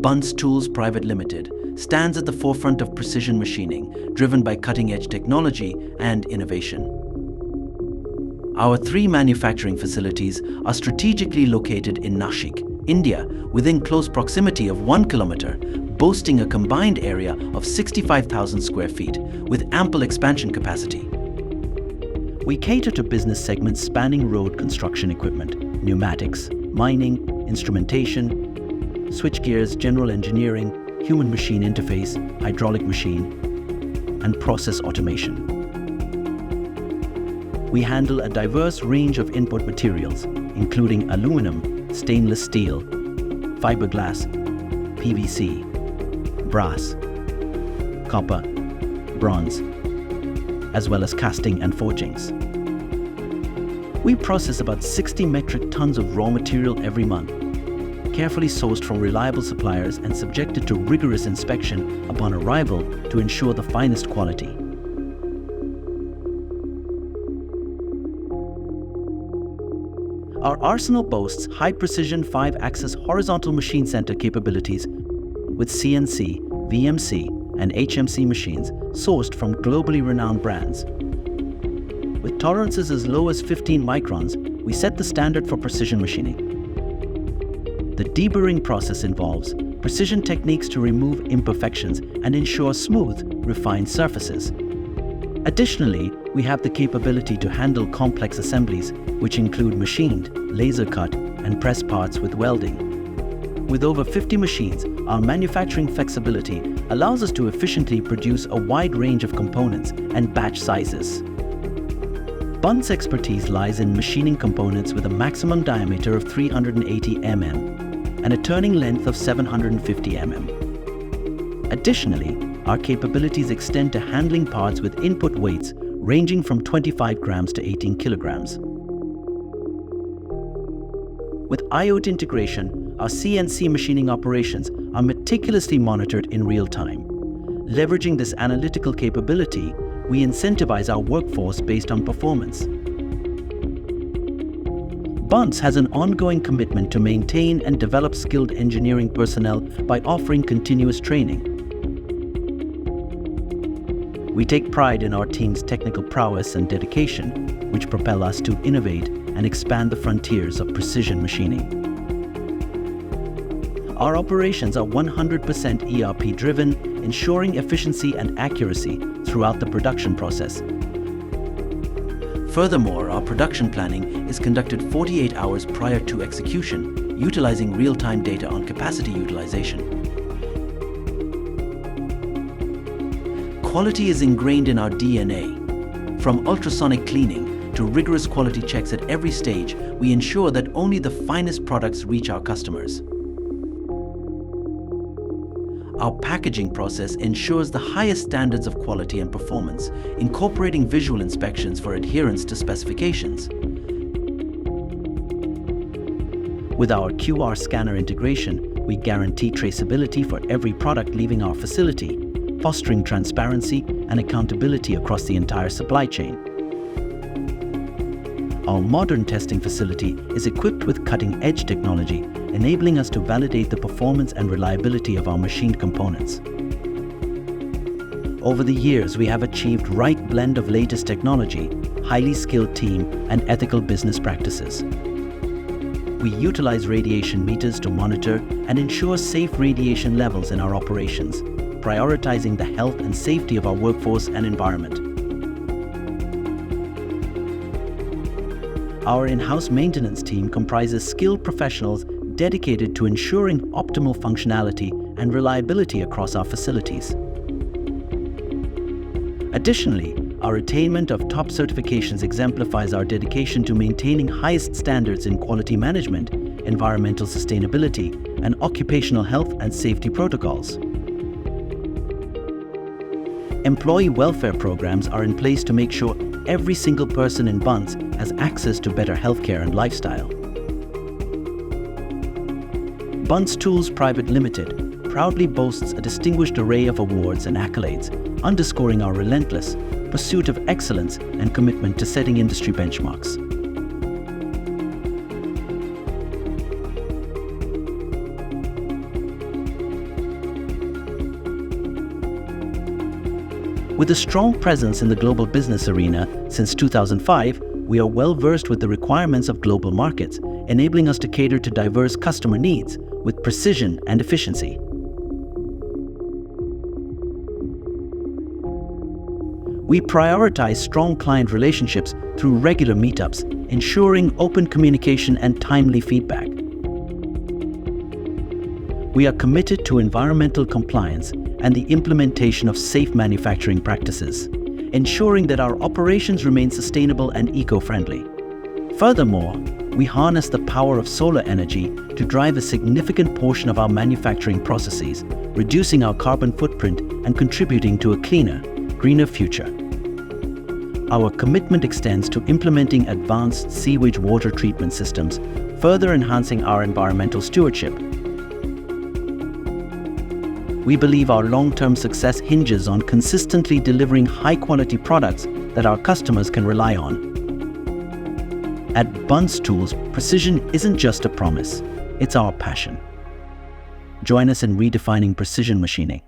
Bunts Tools Private Limited stands at the forefront of precision machining, driven by cutting-edge technology and innovation. Our 3 manufacturing facilities are strategically located in Nashik, India, within close proximity of 1 kilometer, boasting a combined area of 65,000 square feet with ample expansion capacity. We cater to business segments spanning road construction equipment, pneumatics, mining, instrumentation, switchgears, general engineering, human-machine interface, hydraulic machine, and process automation. We handle a diverse range of input materials, including aluminum, stainless steel, fiberglass, PVC, brass, copper, bronze, as well as casting and forgings. We process about 60 metric tons of raw material every month, carefully sourced from reliable suppliers and subjected to rigorous inspection upon arrival to ensure the finest quality. Our arsenal boasts high-precision 5-axis horizontal machine center capabilities with CNC, VMC, and HMC machines sourced from globally renowned brands. With tolerances as low as 15 microns, we set the standard for precision machining. The deburring process involves precision techniques to remove imperfections and ensure smooth, refined surfaces. Additionally, we have the capability to handle complex assemblies, which include machined, laser cut, and press parts with welding. With over 50 machines, our manufacturing flexibility allows us to efficiently produce a wide range of components and batch sizes. Bunts' expertise lies in machining components with a maximum diameter of 380 mm and a turning length of 750 mm. Additionally, our capabilities extend to handling parts with input weights ranging from 25 grams to 18 kilograms. With IoT integration, our CNC machining operations are meticulously monitored in real time. Leveraging this analytical capability, we incentivize our workforce based on performance. Bunts has an ongoing commitment to maintain and develop skilled engineering personnel by offering continuous training. We take pride in our team's technical prowess and dedication, which propel us to innovate and expand the frontiers of precision machining. Our operations are 100% ERP-driven, ensuring efficiency and accuracy throughout the production process. Furthermore, our production planning is conducted 48 hours prior to execution, utilizing real-time data on capacity utilization. Quality is ingrained in our DNA. From ultrasonic cleaning to rigorous quality checks at every stage, we ensure that only the finest products reach our customers. Our packaging process ensures the highest standards of quality and performance, incorporating visual inspections for adherence to specifications. With our QR scanner integration, we guarantee traceability for every product leaving our facility, fostering transparency and accountability across the entire supply chain. Our modern testing facility is equipped with cutting-edge technology, enabling us to validate the performance and reliability of our machined components. Over the years, we have achieved the right blend of latest technology, highly skilled team, and ethical business practices. We utilize radiation meters to monitor and ensure safe radiation levels in our operations, prioritizing the health and safety of our workforce and environment. Our in-house maintenance team comprises skilled professionals dedicated to ensuring optimal functionality and reliability across our facilities. Additionally, our attainment of top certifications exemplifies our dedication to maintaining highest standards in quality management, environmental sustainability, and occupational health and safety protocols. Employee welfare programs are in place to make sure every single person in Bunts has access to better healthcare and lifestyle. Bunts Tools Private Limited proudly boasts a distinguished array of awards and accolades, underscoring our relentless pursuit of excellence and commitment to setting industry benchmarks. With a strong presence in the global business arena since 2005, we are well versed with the requirements of global markets, enabling us to cater to diverse customer needs with precision and efficiency. We prioritize strong client relationships through regular meetups, ensuring open communication and timely feedback. We are committed to environmental compliance and the implementation of safe manufacturing practices, ensuring that our operations remain sustainable and eco-friendly. Furthermore, we harness the power of solar energy to drive a significant portion of our manufacturing processes, reducing our carbon footprint and contributing to a cleaner, greener future. Our commitment extends to implementing advanced sewage water treatment systems, further enhancing our environmental stewardship. We believe our long-term success hinges on consistently delivering high-quality products that our customers can rely on. At Bunts Tools, precision isn't just a promise, it's our passion. Join us in redefining precision machining.